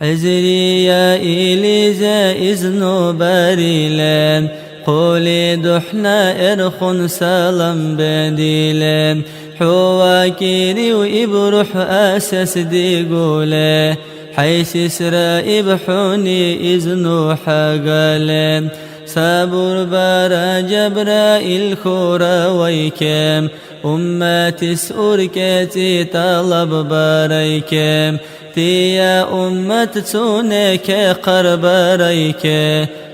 عزري يا إليزا إذن باريلان قولي دحنا إرخن سلام بديلان حواكيري وإبرح أساس دي قولي حيث إسرائيل حوني إذن حقالان صبر برا جبرائيل خورا ويكم أمتي سؤركتي طلب بريكم تيا أمة تونك قرب ريك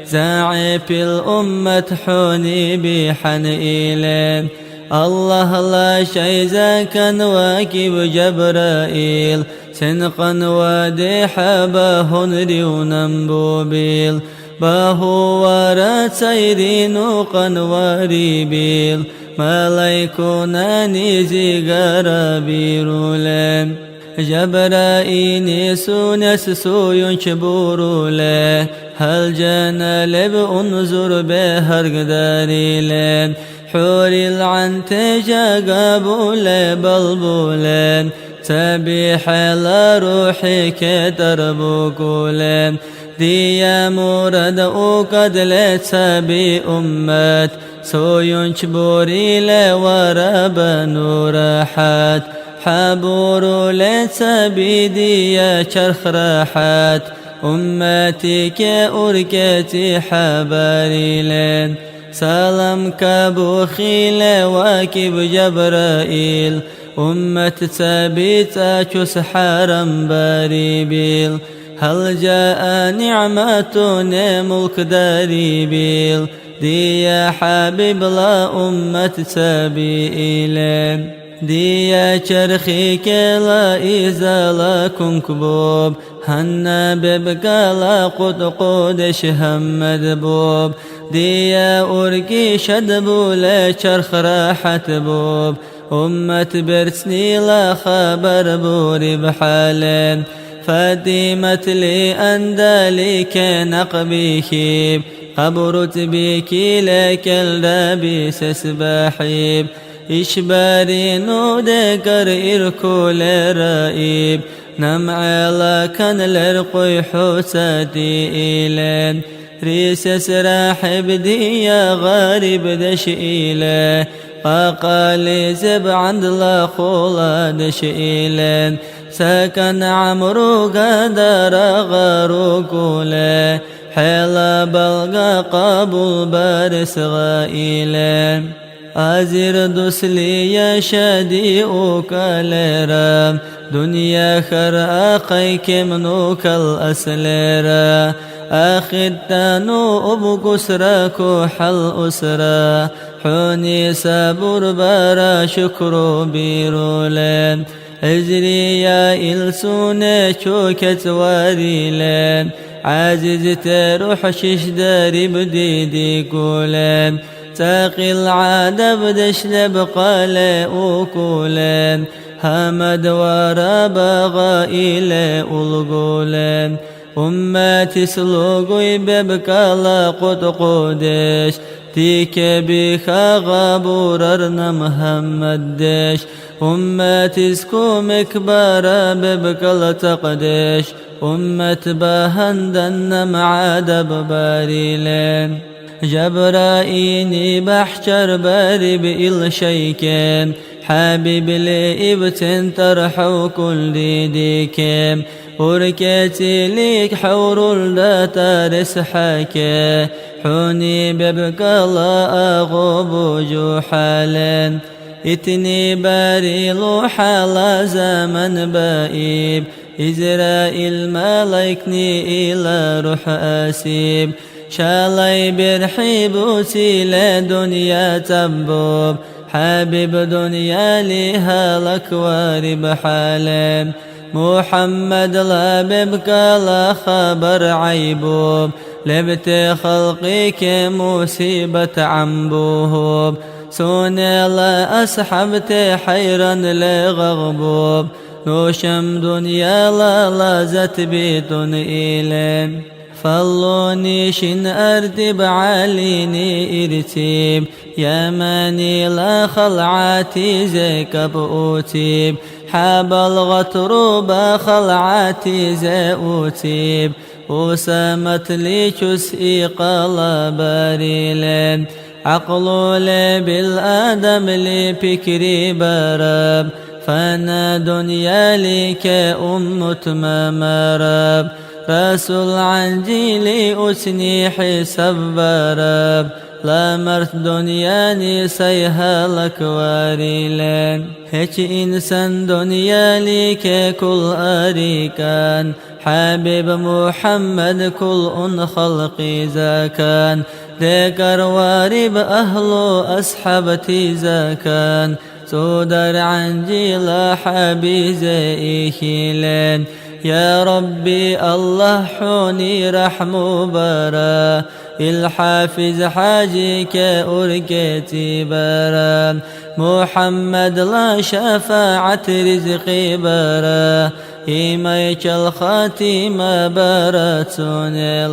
زاعب الأمة حوني بحن إلين الله لا شيء زاكن واكب جبرائيل سنقا ودي حباهن ريون بوبيل باهو ورات سيرين قن وريبيل ملايكونا نيزي غرابيرولين جبرائيل سونس سوين شبورولين هل جانا لب انظر بهر قداريلين حوري العنت جاقابولين بلبولين سبيح لروحي كتربوكولين ديا مرد وقد لتسبي أمت سوين شبوري لورب نورحات حبور لتسبي ديا شرخ راحات أمتي كأركتي حباريلين سلام كبوخيل واكب جبرائيل أمة ثابت أشوس حرم باريبيل هل جاء نعمة ملك داريبيل دي يا حبيب لا أمة سبيلين دي يا شرخيك لا إزالة كنكبوب هنا ببقى لا قدش هم دبوب دي يا أرقي شدبو لا شرخ راحة بوب أمة برسني لا خبر بوري بحالين فديمت لي أنداليك نقبيكيب قبرت بيكي لك اللبيس سباحيب إشباري نودكر إركو لرائب نمع لكن لرقي حساتي إلين ريس سراحب دي يا غارب دشئيله قاقالي زب عند لا خولا دشئيلين سكن عمرو قدر غارو قوله حيلا بلغا قبول بارس غائلين أزير دسلي يا شادي وكاليرا دنيا خر أخيك منوك الأسليرا أخذ تانو أبقسرك حل أسرا حوني سابر برا شكرو بيرولين اجري يا إلسون شوكت واريلين عاجز تروح شش داري بديدي قولين ساقي العادة بدش لبقالي وكولين همد وراب غائلي والقولين أمتي سلوقي ببكالا قد قدش تيك بيخا غابوررنا محمد ديش أمتي سكومك بارا ببكالا تقدش أمة بهندن معاد بباريلين جبرائيني بحشر باري بإل شيكين حبيب لي ابتن ترحو كل ديكيم وركتي ليك حور لا تارس حكي حوني ببقى الله أغوب جوحالين اتني باري لوحة لا زمن بائب إزرائيل ملايكني إلى روح أسيب شالي برحيب سيلة دنيا تبوب حبيب دنيا لها لك وارب حالين محمد لا ببكى لا خبر عيبوب لبت خلقك مصيبة عنبوب سوني لا أسحبت حيرا لغضبوب نوشم دنيا لا لازت بيت إلين فاللوني شن أردب عليني إرتيب يا ماني لا خلعاتي زيك بؤتيب حاب الغتر بخلعتي زأوتيب وسامت لي جزئي قلباري لين عقل لي بالآدم لي فكري براب فانا دنيا لي كأمة مراب رسول عن جيلي أسني حسب براب لا مرت دنياني سيهلك واريلين هيك إنسان دنيا ليك كل أريكان حبيب محمد كل خلقي زكان ذكر وارب أهل أصحابتي زكان سودر عن جيل حبي زيكيلين يا ربي الله حوني رحمه برا الحافظ حاجيك أركتي برا محمد لا شفاعة رزقي برا إيميك الخاتمة براتوني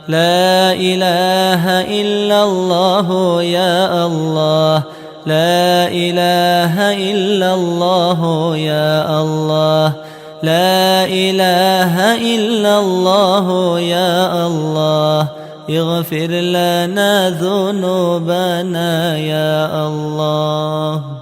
لا إله إلا الله يا الله لا إله إلا الله يا الله لا إله إلا الله يا الله اغفر لنا ذنوبنا يا الله.